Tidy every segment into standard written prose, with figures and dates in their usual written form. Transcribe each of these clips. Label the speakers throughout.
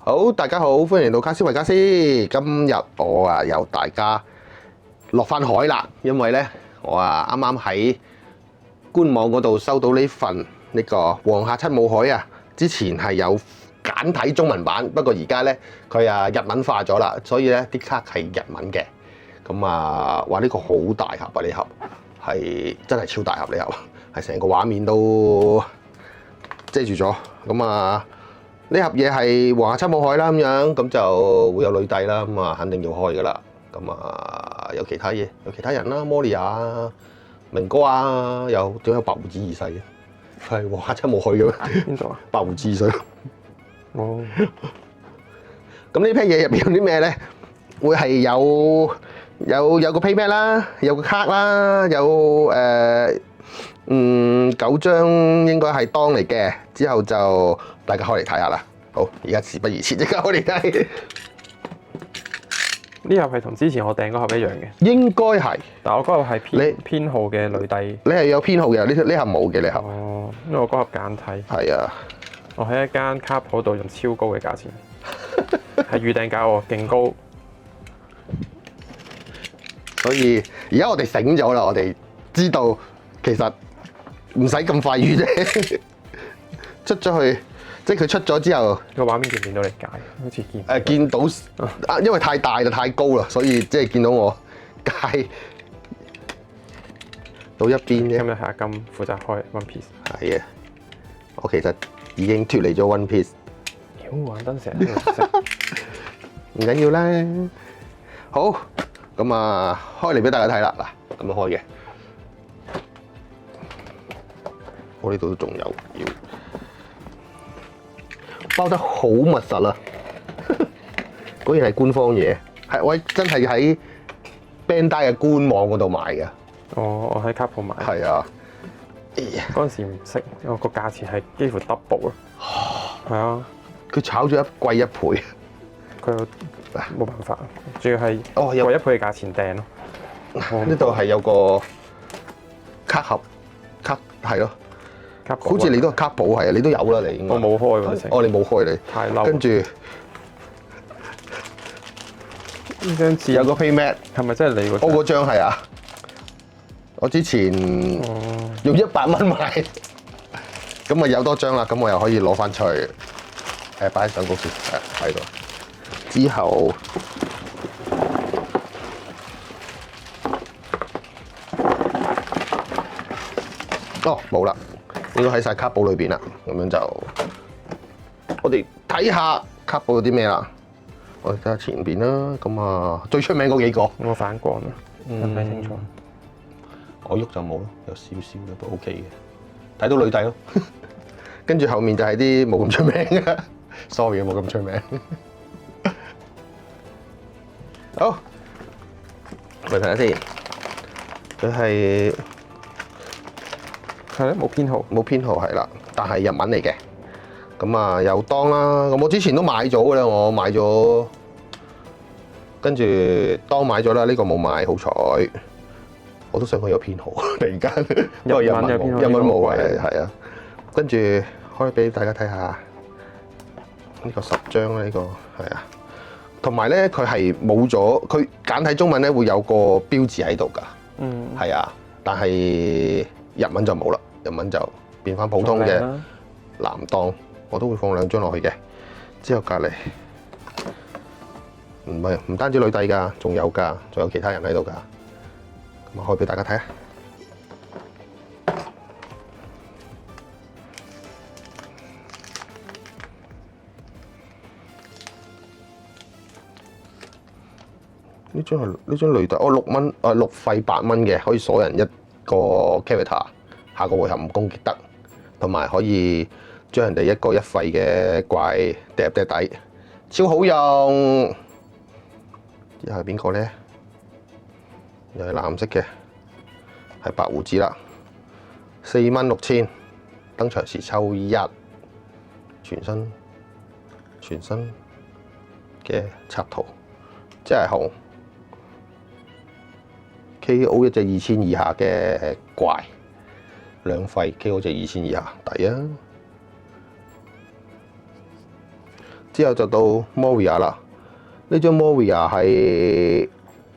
Speaker 1: 好，大家好，歡迎嚟到卡斯維加斯。今日我由大家落翻海啦，因為咧我啱啱喺官網嗰度收到呢份呢個黃下七武海啊。之前係有簡體中文版，不過而家咧佢日文化咗啦，所以咧啲卡係日文嘅。咁話呢個好大盒啊！呢盒係真係超大盒，呢盒係成個畫面都遮住咗。呢盒嘢係黃下七武海啦，咁樣咁就會有女帝啦，咁肯定要開噶啦。有其他嘢，有其他人啦，摩利亞、明哥啊，仲有白胡子二世嘅，係黃下七武海嘅咩？
Speaker 2: 邊度啊？
Speaker 1: 白胡子二世。
Speaker 2: 哦。
Speaker 1: 咁呢批嘢入邊有啲咩咧？會係有個 paymat 啦，有個卡啦，有9張應該係當嚟嘅，之後就大家開嚟睇下啦。好，而家事不宜遲，即刻開嚟睇。
Speaker 2: 呢盒係同之前我訂嗰盒一樣嘅，
Speaker 1: 應該係，
Speaker 2: 但我嗰盒係編號嘅女帝。
Speaker 1: 你係有編號嘅，呢盒冇嘅呢盒。
Speaker 2: 哦，因為我嗰盒簡體。
Speaker 1: 係啊，
Speaker 2: 我喺一間卡鋪度用超高嘅價錢，係預訂價喎，勁高。
Speaker 1: 所以而家我哋醒咗啦，我哋知道其實唔使咁快預啫。出咗去，即係佢出咗之後，
Speaker 2: 個畫面見唔見到你解？好似見
Speaker 1: 見到因為太大啦，太高啦，所以即係見到我解到一邊啫。
Speaker 2: 今日係阿金負責開 One Piece。
Speaker 1: 係啊，我其實已經脫離咗 One Piece。
Speaker 2: 玩燈成日喺度食，
Speaker 1: 唔緊要啦。好，咁開嚟俾大家睇啦。嗱，咁樣開嘅。我呢度都仲有要包得好密實啦。果然係官方嘢，係我真係喺 Bandai 嘅官網嗰度買嘅。
Speaker 2: 哦，我喺卡鋪買。
Speaker 1: 係啊。
Speaker 2: 嗰陣時唔識，因為個價錢係幾乎 double 咯。係啊。
Speaker 1: 佢炒咗貴一倍。
Speaker 2: 佢冇辦法，主要係貴一倍嘅價錢訂咯。
Speaker 1: 呢度係有個卡盒，卡係咯。好似你都係卡寶係啊，你都有啦，你應該。
Speaker 2: 我冇開喎，
Speaker 1: 你冇開你。
Speaker 2: 太嬲。
Speaker 1: 跟住
Speaker 2: 呢張紙
Speaker 1: 有個 paymat，
Speaker 2: 係咪真係你嗰？
Speaker 1: 我嗰張係啊，我之前用100蚊買，咁有多張啦，咁我又可以攞翻出去，擺喺相簿先，喺度。之後冇啦。應該喺晒卡簿裏邊啦，咁樣就我哋睇下卡簿有啲咩啦。我哋睇下前邊啦，咁最出名嗰幾個。
Speaker 2: 有冇反光啊？睇唔睇清楚？
Speaker 1: 我喐就冇咯，有少少嘅都 OK 嘅。睇到女帝咯，跟住後面就係啲冇咁出名嘅，sorry 冇咁出名。好，我哋睇下先，佢係。
Speaker 2: 係咧，冇編號，
Speaker 1: 冇編號係啦，但係日文嚟嘅。咁有當啦，咁我之前都買咗嘅啦，我買咗，跟住當買咗啦，呢個冇買，好彩。我都想佢有編號，突然間，因為日文冇係啊。跟住可以俾大家睇下呢個10張啦，呢個係啊。同埋咧，佢係冇咗，佢簡體中文咧會有個標誌喺度㗎。係啊，但係日文就冇啦，日文就變翻普通嘅藍當，我都會放2張落去嘅。之後隔離唔單止女帝㗎，仲有其他人喺度㗎。咁開俾大家睇下。呢張女帝，6蚊，6費8蚊嘅，可以鎖人一個 character， 下個回合唔攻擊得，同埋可以將人哋一個1費嘅怪掟入底，超好用。之後係邊個咧？又係藍色嘅，係白胡子啦。4蚊6千，登場時抽1，全身嘅插圖，即係紅。KO 一隻2000以下嘅怪，2費 KO 隻2000以下，抵啊！之後就到 Moria 啦。呢張 Moria 係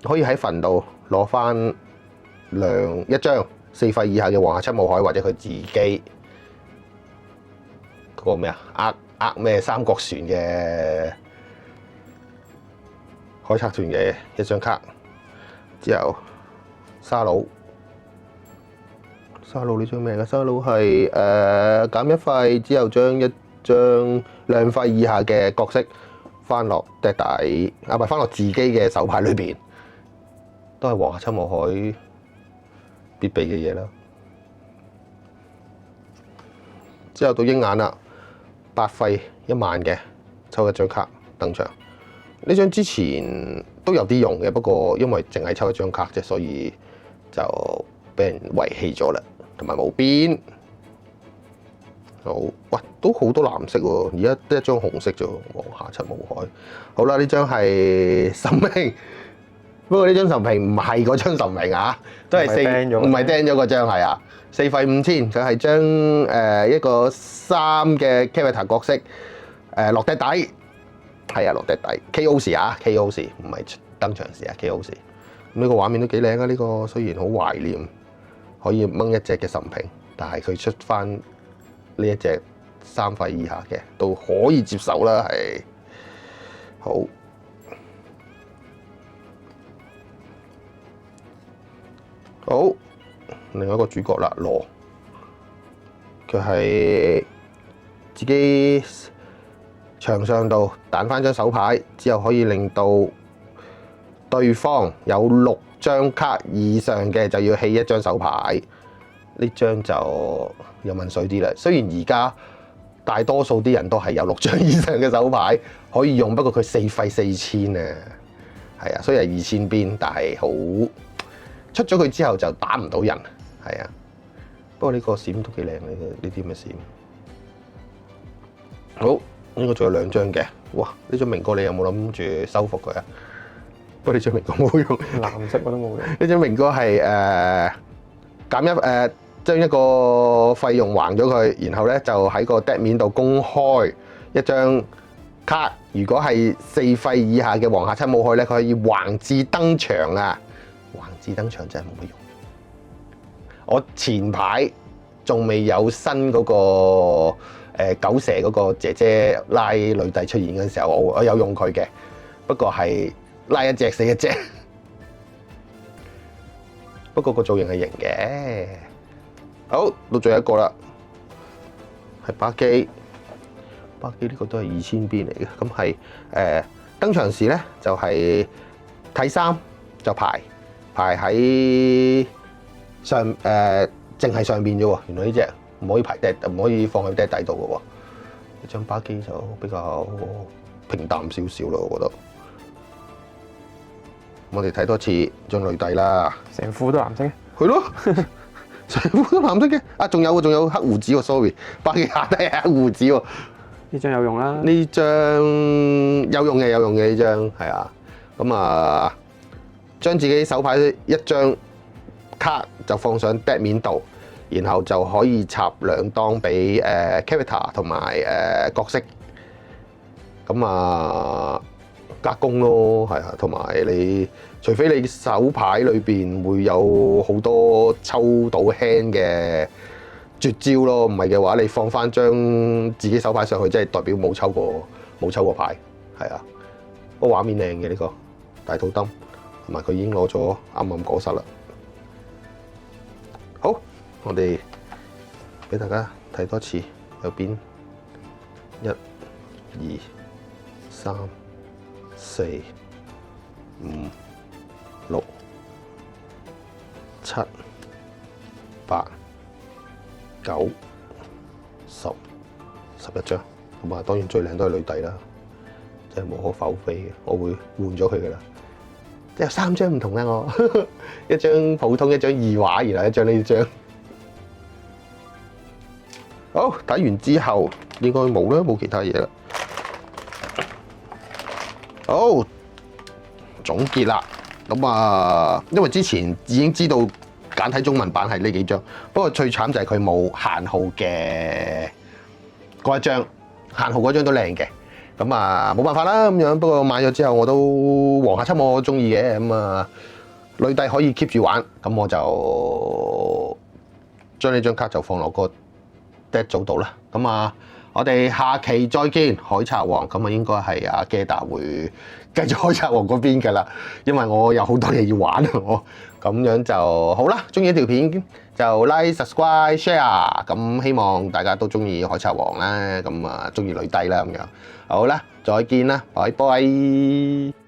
Speaker 1: 可以喺墳度攞翻一張4費以下嘅黃下七武海，或者佢自己嗰個咩啊？咩三角船嘅海賊團嘅一張卡。之後沙魯呢張咩嘅？沙魯係減1費之後將一張2費以下嘅角色翻落 deck 底，唔係翻落自己嘅手牌裏邊，都係黃下七武海必備嘅嘢啦。之後到鷹眼啦，8費1萬嘅抽一張卡登場。呢張之前都有啲用嘅，不過因為淨係抽一張卡啫，所以就俾人遺棄咗啦，同埋冇邊。好，喂，都好多藍色喎，而家得一張紅色啫，黃下七武海。好啦，呢張係神明，不過呢張神明唔係嗰張神明啊，都係唔係釘咗嗰張係啊，4費5000，佢係將一個3嘅 character 角色落地底。係啊，落地底 K.O. 時啊 ，K.O. 時唔係登場時啊 ，K.O. 時。咁呢個畫面都幾靚啊！呢個雖然好懷念，可以掹一隻嘅神平，但係佢出翻呢一隻3費以下嘅都可以接受啦，係好。好，另外一個主角啦，羅，佢係自己場上度彈翻張手牌之後，可以令到對方有6張卡以上嘅就要棄一張手牌。呢張就有問水啲啦。雖然而家大多數啲人都係有6張以上嘅手牌可以用，不過佢4費4000啊，係啊，雖然係2000邊，但係好出咗佢之後就打唔到人，係啊。不過呢個閃都幾靚，呢啲咁嘅閃。好。應該仲有2張嘅，哇！呢張明哥你有冇諗住收復佢啊？不過呢張明哥冇用，
Speaker 2: 藍色我都冇用。
Speaker 1: 呢張明哥係將一個費用還咗佢，然後咧就喺個 deck 面度公開一張卡。如果係4費以下嘅黃下七武海咧，佢可以橫置登場啊！橫置登場真係冇乜用。我前排仲未有新嗰個。狗蛇嗰個姐姐拉女帝出現嘅時候，我有用佢嘅，不過係拉一隻死一隻。不過個造型係型嘅。好，到最後一個啦，係巴基。巴基呢個都係2000邊嚟嘅，咁係登場時咧就係睇3就排喺上淨係上邊啫喎，原來呢隻。唔可以排低，唔可以放喺低底度嘅喎。呢張巴基就比較平淡少少咯，我覺得。我哋睇多次張雷帝啦。
Speaker 2: 成副都藍色嘅。係
Speaker 1: 咯，成副都藍色嘅。啊，仲有黑胡子喎 ，sorry， 巴基下低係黑胡子喎。
Speaker 2: 呢張有用啦。
Speaker 1: 呢張有用嘅呢張，係啊。咁啊，將自己手牌一張卡就放上 deck 面度。然後就可以插2檔俾character 同埋角色，咁啊加工咯，係啊，同埋你除非你手牌裏邊會有好多抽到 hand 嘅絕招咯，唔係嘅話你放翻張自己手牌上去，即係代表冇抽過牌，係啊，個畫面靚嘅呢個大肚燈，同埋佢已經攞咗啱果實啦，好。我哋俾大家睇多次，右邊1、2、3、4、5、6、7、8、9、10、11張。咁啊，當然最靚都係女帝啦，即係無可否非嘅。我會換咗佢噶啦，即係3張唔同啦，我一張普通，一張異畫，然後一張呢張。好，睇完之後應該冇啦，冇其他嘢啦。好，總結啦。咁啊，因為之前已經知道簡體中文版係呢幾張，不過最慘就係佢冇限號嘅嗰一張，限號嗰張都靚嘅。咁啊冇辦法啦咁樣。不過買咗之後我都黃下七我中意嘅，咁啊女帝可以 keep 住玩，咁我就將呢張卡就放落個 deck 組度啦。咁啊我哋下期再見，海賊王。咁啊應該係阿 Geda 會繼續海賊王嗰邊㗎啦，因為我有好多嘢要玩我。咁樣就好啦，中意條片就 like、subscribe、share。咁希望大家都中意海賊王啦，咁啊中意女帝啦咁樣。好啦，再見啦，拜拜。